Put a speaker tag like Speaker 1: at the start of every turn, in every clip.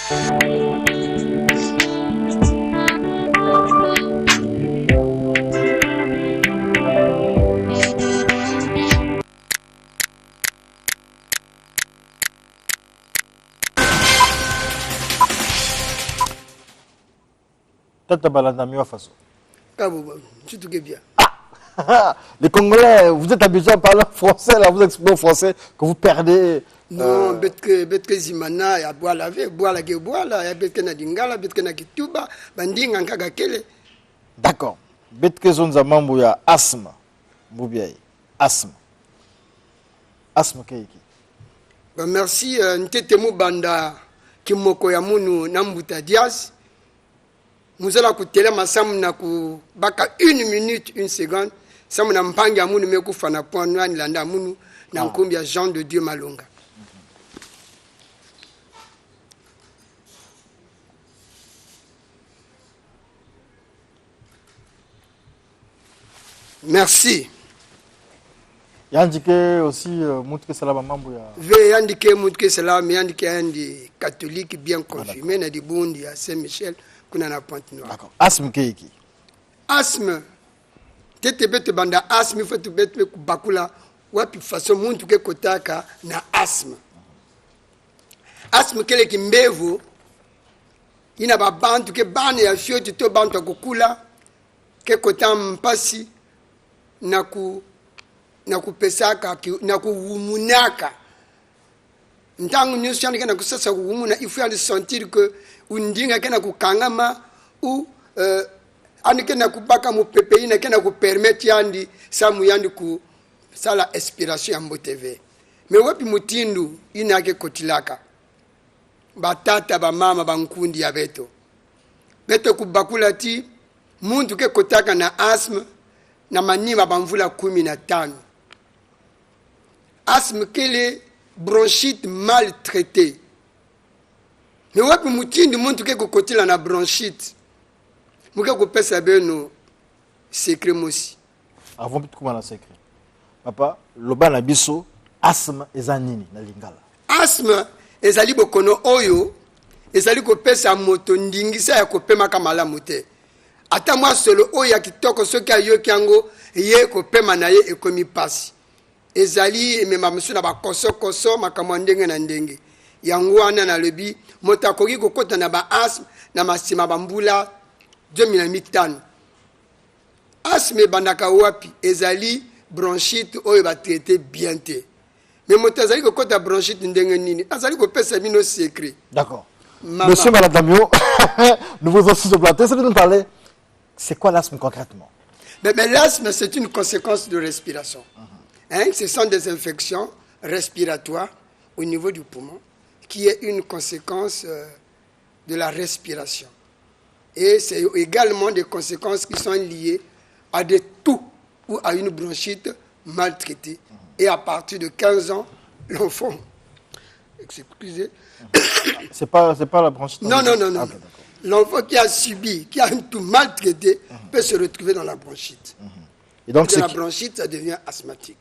Speaker 1: Les Congolais, vous êtes habitués à parler français, là, vous exprimez français, que vous perdez.
Speaker 2: Non, betke zimana ya boala ve boala ke boala ya betke na dingala betke na kituba bandinga nkaka kele.
Speaker 1: D'accord. Betke zonza mambo ya asthme. Mbubiaye. Asthme. Asthme keiki.
Speaker 2: Bah merci ntete mubanda kimoko ya munu nambuta diaz. Muzala kutela masamu na ku baka 1 minute 1 seconde. Samu na mpangi ya munu meku fana point nani landa munu na nkumbi ya Jean de Dieu Malonga. Merci.
Speaker 1: Yandike aussi Moutke Salama mambo ya.
Speaker 2: Ve yandike Moutke Salama yandike yandi catholique bien confirmé na di Bundi à Saint-Michel kuna na Pointe-Noire.
Speaker 1: D'accord. Asthme keiki.
Speaker 2: Asthme. Tete bete banda asthme faut bete bakula wapi façon muntu ke kotaka na asthme. Asthme kele kimbevu ina babantu ke bane ya fioti to bantu kokula ke kotam mpasi na kupesaka na kuwumunaka ntangu nyusi yandike na kusasa kuwumuna il faut sentir que undinga kena kukangama ou andike na kubaka mu pepe ina kena ku permettre yandi samu yandi ku sala inspiration ya mboteve me wapi mutindu ina ke kotilaka batata ba mama bankundi ya beto kubakula ti muntu ke kotaka na asthme na manima bamvula 15. Asthme kele bronchite mal traité. Mais wapi mutindi muntu ke kokotila na bronchite. Muke kopesa beno secret mosi.
Speaker 1: Avant de comment la secret. Papa, loba na biso asthme ezanini na lingala.
Speaker 2: Asthme ezali bokono oyo ezali kopesa moto ndingisa ya kopema kamala mote. Ata mwa solo oya kitoko soki ayoki yango ye kopema na ye ekomi pasi. Ezali emema musu na bakoso makambo ndenge na ndenge. Yango wana na lobi moto akoki kokota na ba asthme na masima bambula 2005. Asthme bandaka wapi ezali bronchite oyo ba traité bien te. Mais moto azali kokota bronchite ndenge nini azali kopesa bino secret.
Speaker 1: D'accord. Monsieur Maladamio, nous vous aussi de plateau, c'est de nous parler. C'est quoi l'asthme concrètement?
Speaker 2: Mais l'asthme, c'est une conséquence de respiration. Hein, ce sont des infections respiratoires au niveau du poumon qui est une conséquence de la respiration. Et c'est également des conséquences qui sont liées à des toux ou à une bronchite maltraitée. Et à partir de 15 ans, l'enfant... Excusez.
Speaker 1: C'est pas la bronchite?
Speaker 2: Non. Okay, l'enfant qui a subi, qui a un tout maltraité, peut se retrouver dans la bronchite.
Speaker 1: Et donc,
Speaker 2: la bronchite, ça devient asthmatique.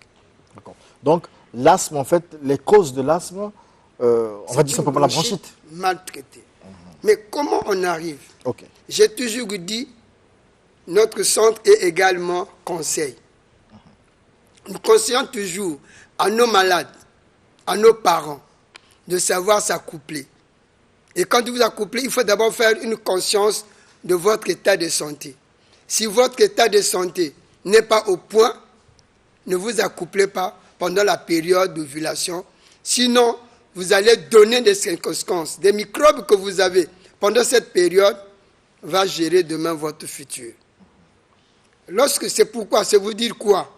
Speaker 1: D'accord. Donc, l'asthme, en fait, les causes de l'asthme, on va dire simplement la bronchite.
Speaker 2: Maltraitée. Mais comment on arrive?
Speaker 1: Okay.
Speaker 2: J'ai toujours dit, notre centre est également conseil. Nous conseillons toujours à nos malades, à nos parents, de savoir s'accoupler. Et quand vous accouplez, il faut d'abord faire une conscience de votre état de santé. Si votre état de santé n'est pas au point, ne vous accouplez pas pendant la période d'ovulation. Sinon, vous allez donner des conséquences. Des microbes que vous avez pendant cette période va gérer demain votre futur. C'est pourquoi, c'est vous dire quoi?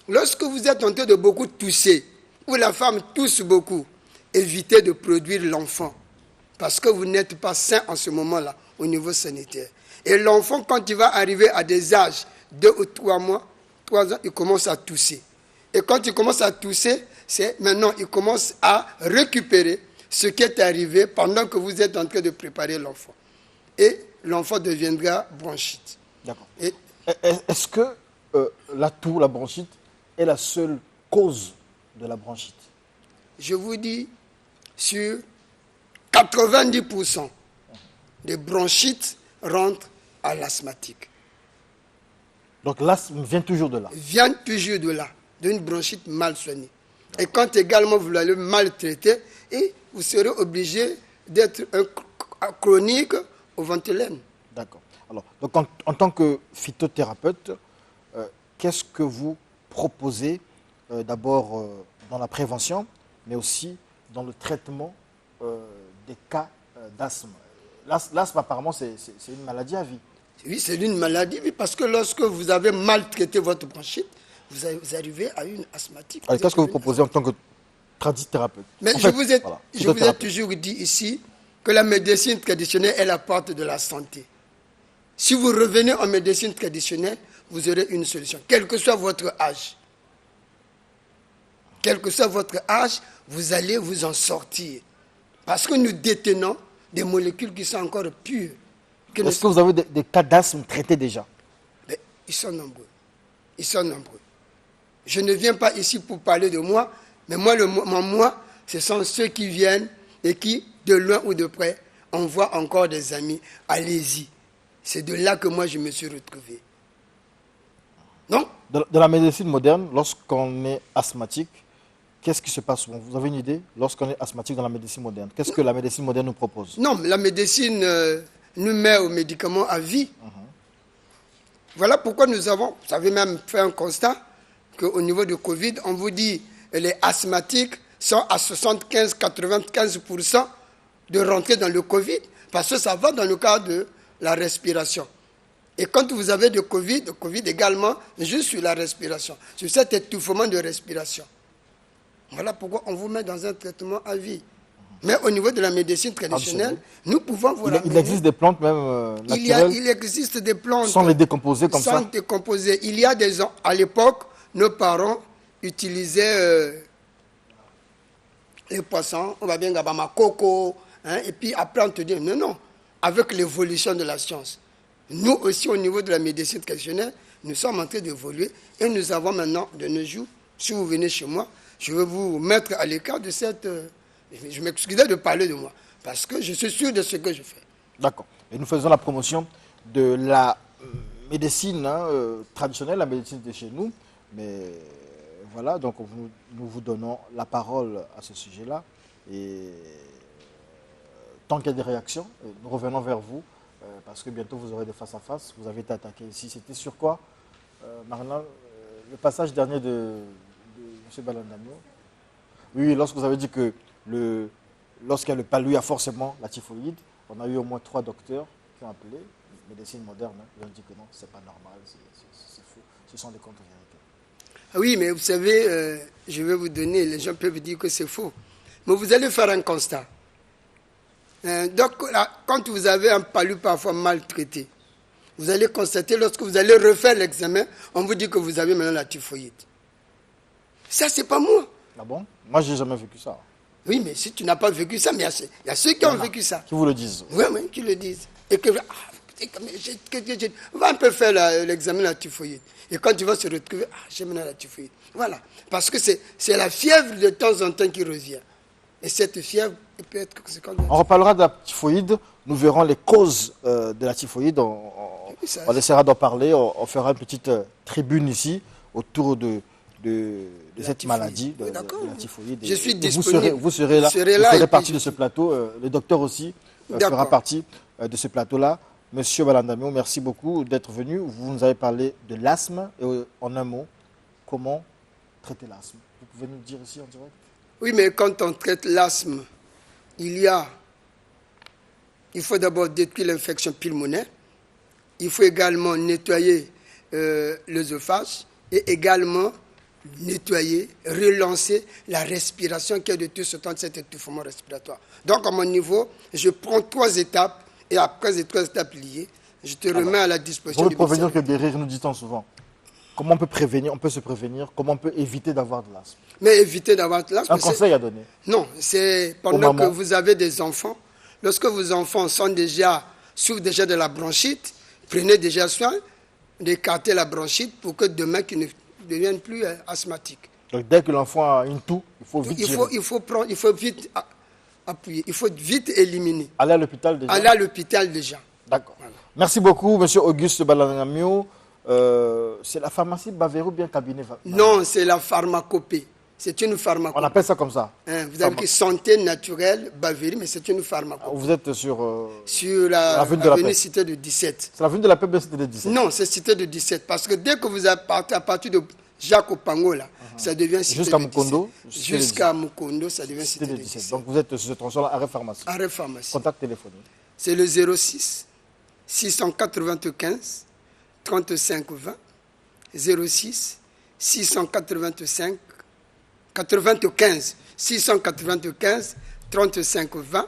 Speaker 2: Lorsque vous êtes en train de beaucoup tousser, ou la femme tousse beaucoup, évitez de produire l'enfant. Parce que vous n'êtes pas sain en ce moment-là, au niveau sanitaire. Et l'enfant, quand il va arriver à des âges 2 ou 3 mois, 3 ans, il commence à tousser. Et quand il commence à tousser, c'est maintenant, il commence à récupérer ce qui est arrivé pendant que vous êtes en train de préparer l'enfant. Et l'enfant deviendra bronchite.
Speaker 1: D'accord. Est-ce que la toux, la bronchite, est la seule cause de la bronchite?
Speaker 2: Je vous dis, sur 90% des bronchites rentrent à l'asthmatique.
Speaker 1: Donc l'asthme vient toujours de là.
Speaker 2: Vient toujours de là, d'une bronchite mal soignée. Et quand également vous l'allez mal traiter, et vous serez obligé d'être un chronique au Ventolin.
Speaker 1: D'accord. Alors, donc en tant que phytothérapeute, qu'est-ce que vous proposez d'abord dans la prévention, mais aussi dans le traitement des cas d'asthme? L'asthme, apparemment, c'est une maladie à vie.
Speaker 2: Oui, c'est une maladie, oui, parce que lorsque vous avez mal traité votre bronchite, vous arrivez à une asthmatique.
Speaker 1: Alors, qu'est-ce que vous proposez en tant que tradithérapeute?
Speaker 2: Mais je vous ai toujours dit ici que la médecine traditionnelle est la porte de la santé. Si vous revenez en médecine traditionnelle, vous aurez une solution, quel que soit votre âge. Quel que soit votre âge, vous allez vous en sortir. Parce que nous détenons des molécules qui sont encore pures.
Speaker 1: Est-ce que vous avez des cas d'asthme traités déjà?
Speaker 2: Mais ils sont nombreux. Ils sont nombreux. Je ne viens pas ici pour parler de moi, mais moi, ce sont ceux qui viennent et qui, de loin ou de près, envoient encore des amis. Allez-y. C'est de là que moi, je me suis retrouvé. Non?
Speaker 1: Dans la médecine moderne, lorsqu'on est asthmatique, qu'est-ce qui se passe? Vous avez une idée? Lorsqu'on est asthmatique dans la médecine moderne, qu'est-ce que la médecine moderne nous propose?
Speaker 2: Non, la médecine nous met aux médicaments à vie. Voilà pourquoi vous avez même fait un constat qu'au niveau de Covid, on vous dit que les asthmatiques sont à 75-95% de rentrer dans le Covid, parce que ça va dans le cadre de la respiration. Et quand vous avez le Covid également, juste sur la respiration, sur cet étouffement de respiration. Voilà pourquoi on vous met dans un traitement à vie. Mais au niveau de la médecine traditionnelle, nous pouvons vous ramener.
Speaker 1: Il existe des plantes même naturelles.
Speaker 2: Il existe des plantes.
Speaker 1: Sans les décomposer comme ça.
Speaker 2: Sans décomposer. Il y a à l'époque, nos parents utilisaient les poissons, on va bien gabama coco, et puis après on te dit non. Avec l'évolution de la science, nous aussi au niveau de la médecine traditionnelle, nous sommes en train d'évoluer et nous avons maintenant de nos jours, si vous venez chez moi, je vais vous mettre à l'écart de cette... je m'excusais de parler de moi, parce que je suis sûr de ce que je fais.
Speaker 1: D'accord. Et nous faisons la promotion de la médecine traditionnelle, la médecine de chez nous. Mais voilà, donc nous vous donnons la parole à ce sujet-là. Et tant qu'il y a des réactions, nous revenons vers vous, parce que bientôt vous aurez des face-à-face. Vous avez été attaqué ici. C'était sur quoi, Marlin, le passage dernier de M. Balandamio? Oui, lorsque vous avez dit que lorsqu'il y a le palu, il y a forcément la typhoïde. On a eu au moins 3 docteurs qui ont appelé, médecine moderne, ils ont dit que non, c'est pas normal, c'est faux. Ce sont des contre-vérités.
Speaker 2: Oui, mais vous savez, je vais vous donner, les gens peuvent dire que c'est faux. Mais vous allez faire un constat. Donc, là, quand vous avez un palu parfois mal traité, vous allez constater, lorsque vous allez refaire l'examen, on vous dit que vous avez maintenant la typhoïde. Ça, c'est pas moi.
Speaker 1: Ah bon? Moi, je n'ai jamais vécu ça.
Speaker 2: Oui, mais si tu n'as pas vécu ça, mais il y a ceux qui ont vécu ça.
Speaker 1: Qui vous le disent?
Speaker 2: Oui, qui le disent. Et que, va un peu faire l'examen de la typhoïde. Et quand tu vas se retrouver, j'ai maintenant la typhoïde. Voilà. Parce que c'est la fièvre de temps en temps qui revient. Et cette fièvre peut être...
Speaker 1: On reparlera de la typhoïde. Nous verrons les causes de la typhoïde. On essaiera d'en parler. On fera une petite tribune ici autour de cette maladie, de la typhoïde.
Speaker 2: Je suis disponible.
Speaker 1: Vous serez là. Vous ferez partie de ce plateau. Le docteur aussi fera partie de ce plateau-là. Monsieur Balandamio, merci beaucoup d'être venu. Vous nous avez parlé de l'asthme. Et en un mot, comment traiter l'asthme? Vous pouvez nous le dire ici en direct?
Speaker 2: Oui, mais quand on traite l'asthme, il faut d'abord détruire l'infection pulmonaire. Il faut également nettoyer l'œsophage et également nettoyer, relancer la respiration qui est de tout ce temps de cet étouffement respiratoire. Donc, à mon niveau, je prends 3 étapes et après ces 3 étapes liées, je te remets à la disposition.
Speaker 1: Pour prévenir que guérir, nous dit-on souvent. Comment on peut prévenir? On peut se prévenir. Comment on peut éviter d'avoir de l'asthme?
Speaker 2: Mais éviter d'avoir de l'asthme...
Speaker 1: Un conseil à donner?
Speaker 2: Non, c'est pendant que vous avez des enfants. Lorsque vos enfants souffrent déjà de la bronchite, prenez déjà soin d'écarter la bronchite pour que demain, qu'ils ne deviennent plus asthmatiques.
Speaker 1: Donc dès que l'enfant a une toux, il faut vite
Speaker 2: il faut vite appuyer. Il faut vite éliminer.
Speaker 1: Aller à l'hôpital déjà.
Speaker 2: Aller à l'hôpital déjà.
Speaker 1: D'accord.
Speaker 2: Voilà.
Speaker 1: Merci beaucoup, monsieur Auguste Balanamio. C'est la pharmacie Bavéry ou bien cabinet?
Speaker 2: Non, c'est la pharmacopée. C'est une pharmacopée.
Speaker 1: On appelle ça comme ça.
Speaker 2: Hein, vous avez écrit santé naturelle Bavéry, mais c'est une pharmacopée.
Speaker 1: Vous êtes sur
Speaker 2: la
Speaker 1: avenue de la Paix.
Speaker 2: Cité de 17.
Speaker 1: C'est l'avenue de la Paix, bien Cité de 17.
Speaker 2: Non, c'est Cité de 17. Parce que dès que vous partez à partir de Jacques Opango, là, ça devient Cité
Speaker 1: Jusqu'à
Speaker 2: de
Speaker 1: Mukondo.
Speaker 2: 17. Jusqu'à Mukondo, ça devient
Speaker 1: Cité
Speaker 2: Cité
Speaker 1: de
Speaker 2: de
Speaker 1: 17.
Speaker 2: 17.
Speaker 1: Donc vous êtes sur ce tronçon-là, arrêt pharmacie.
Speaker 2: Arrêt pharmacie.
Speaker 1: Contact téléphonique.
Speaker 2: C'est le 06 695 35 20. 06 695 95 695 35 20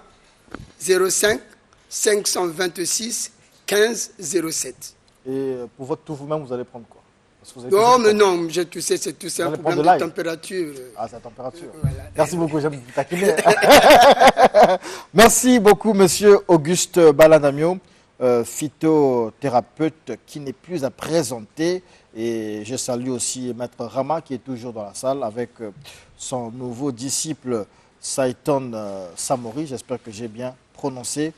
Speaker 2: 05 526 15 07.
Speaker 1: Et pour votre tour vous-même, vous allez prendre quoi? Parce que vous avez
Speaker 2: Non, mais non, tu sais, c'est tout ça, un
Speaker 1: allez
Speaker 2: problème
Speaker 1: prendre de
Speaker 2: de
Speaker 1: l'ail.
Speaker 2: température.
Speaker 1: Ah, c'est la température.
Speaker 2: Voilà.
Speaker 1: Merci beaucoup, j'aime vous taquiner. Merci beaucoup, monsieur Auguste Balanamio, phytothérapeute qui n'est plus à présenter. Et je salue aussi Maître Rama qui est toujours dans la salle avec son nouveau disciple Saiton Samori. J'espère que j'ai bien prononcé.